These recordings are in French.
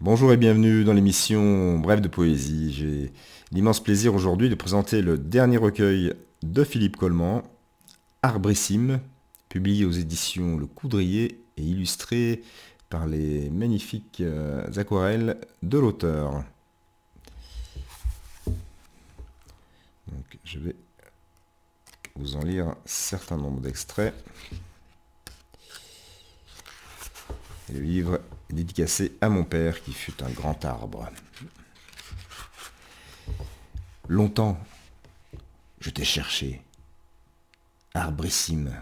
Bonjour et bienvenue dans l'émission Brève de poésie. J'ai l'immense plaisir aujourd'hui de présenter le dernier recueil de Philippe Coleman, Arbrissime, publié aux éditions Le Coudrier et illustré par les magnifiques aquarelles de l'auteur. Donc, je vais vous en lire un certain nombre d'extraits. Et le livre est dédicacé à mon père qui fut un grand arbre. Longtemps, je t'ai cherché, arbrissime,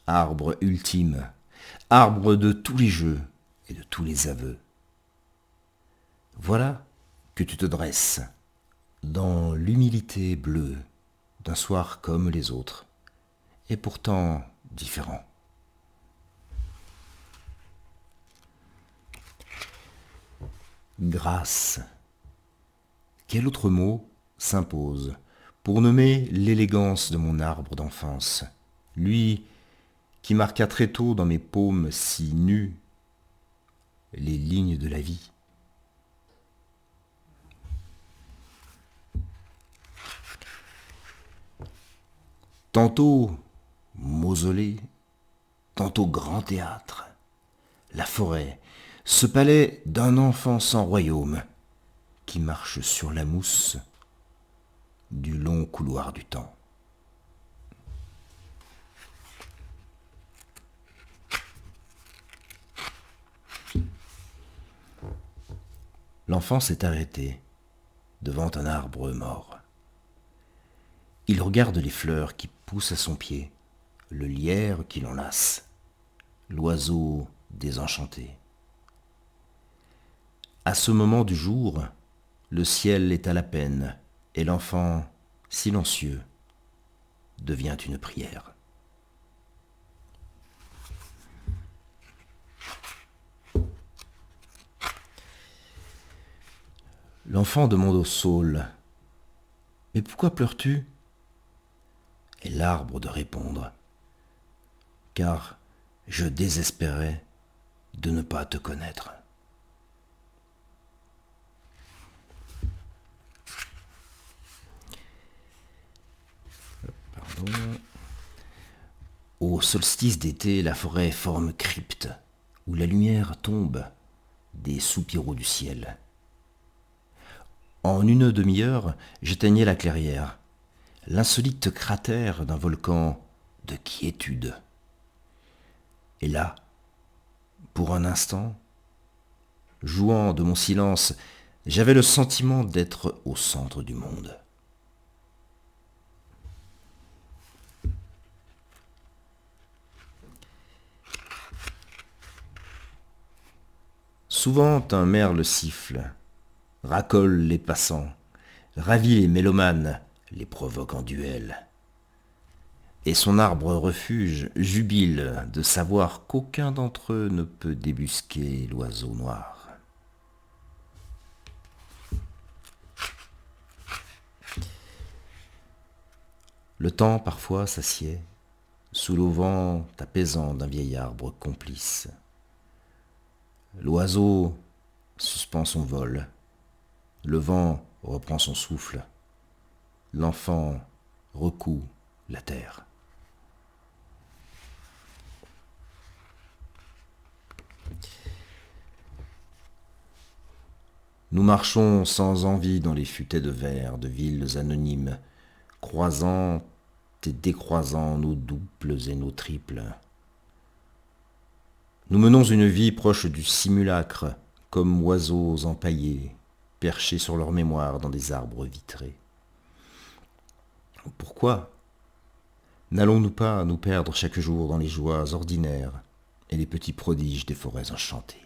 arbre ultime, arbre de tous les jeux et de tous les aveux. Voilà que tu te dresses, dans l'humilité bleue d'un soir comme les autres, et pourtant différent. Grâce. Quel autre mot s'impose pour nommer l'élégance de mon arbre d'enfance, lui qui marqua très tôt dans mes paumes si nues les lignes de la vie. Tantôt mausolée, tantôt grand théâtre, la forêt, ce palais d'un enfant sans royaume qui marche sur la mousse du long couloir du temps. L'enfant s'est arrêté devant un arbre mort. Il regarde les fleurs qui poussent à son pied, le lierre qui l'enlace, l'oiseau désenchanté. À ce moment du jour, le ciel est à la peine et l'enfant, silencieux, devient une prière. L'enfant demande au saule, « Mais pourquoi pleures-tu » Et l'arbre de répondre, « Car je désespérais de ne pas te connaître. » Pardon. Au solstice d'été, la forêt forme crypte, où la lumière tombe des soupiraux du ciel. En une demi-heure, j'éteignais la clairière, l'insolite cratère d'un volcan de quiétude. Et là, pour un instant, jouant de mon silence, j'avais le sentiment d'être au centre du monde. Souvent un merle siffle, racole les passants, ravit les mélomanes, les provoque en duel. Et son arbre refuge jubile de savoir qu'aucun d'entre eux ne peut débusquer l'oiseau noir. Le temps parfois s'assied sous l'auvent apaisant d'un vieil arbre complice. L'oiseau suspend son vol, le vent reprend son souffle, l'enfant recoue la terre. Nous marchons sans envie dans les futaies de verre de villes anonymes, croisant et décroisant nos douples et nos triples. Nous menons une vie proche du simulacre, comme oiseaux empaillés, perchés sur leur mémoire dans des arbres vitrés. Pourquoi n'allons-nous pas nous perdre chaque jour dans les joies ordinaires et les petits prodiges des forêts enchantées?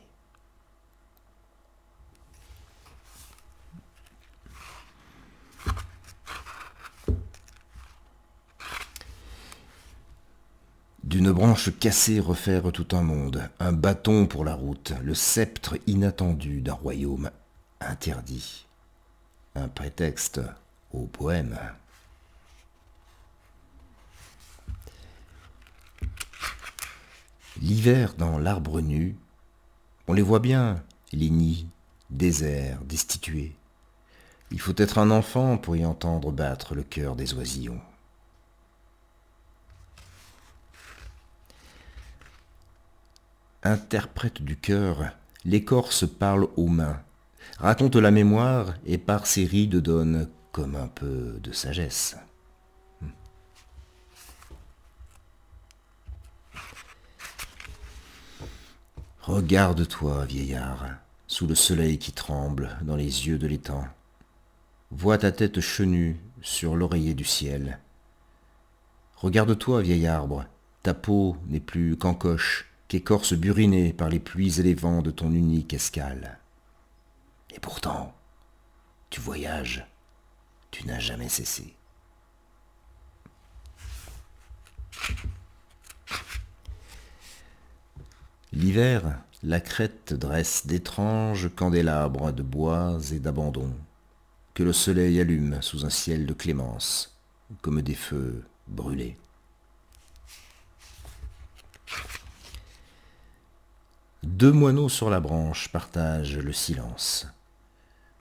D'une branche cassée refaire tout un monde, un bâton pour la route, le sceptre inattendu d'un royaume interdit, un prétexte au poème. L'hiver dans l'arbre nu, on les voit bien, les nids désert, destitué. Il faut être un enfant pour y entendre battre le cœur des oisillons. Interprète du cœur, l'écorce parle aux mains, raconte la mémoire et par ses rides donne comme un peu de sagesse. Regarde-toi, vieillard, sous le soleil qui tremble dans les yeux de l'étang. Vois ta tête chenue sur l'oreiller du ciel. Regarde-toi, vieil arbre, ta peau n'est plus qu'encoche, qu'écorce burinée par les pluies et les vents de ton unique escale. Et pourtant, tu voyages, tu n'as jamais cessé. L'hiver, la crête dresse d'étranges candélabres de bois et d'abandon, que le soleil allume sous un ciel de clémence, comme des feux brûlés. Deux moineaux sur la branche partagent le silence.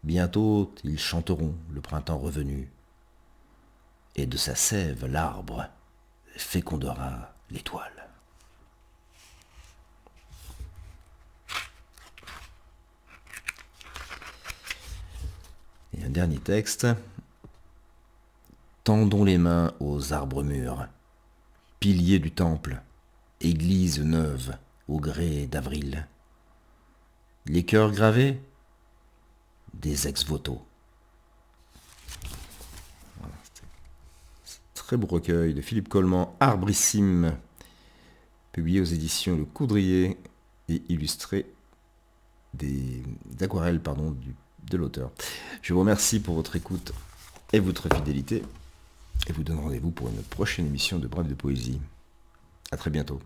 Bientôt ils chanteront le printemps revenu, et de sa sève l'arbre fécondera l'étoile. Et un dernier texte. Tendons les mains aux arbres mûrs, piliers du temple, église neuve au gré d'avril. Les cœurs gravés, des ex-voto. Voilà, très beau recueil de Philippe Coleman, Arbrissime, publié aux éditions Le Coudrier et illustré d'aquarelles de l'auteur. Je vous remercie pour votre écoute et votre fidélité et vous donne rendez-vous pour une prochaine émission de Bref de Poésie. À très bientôt.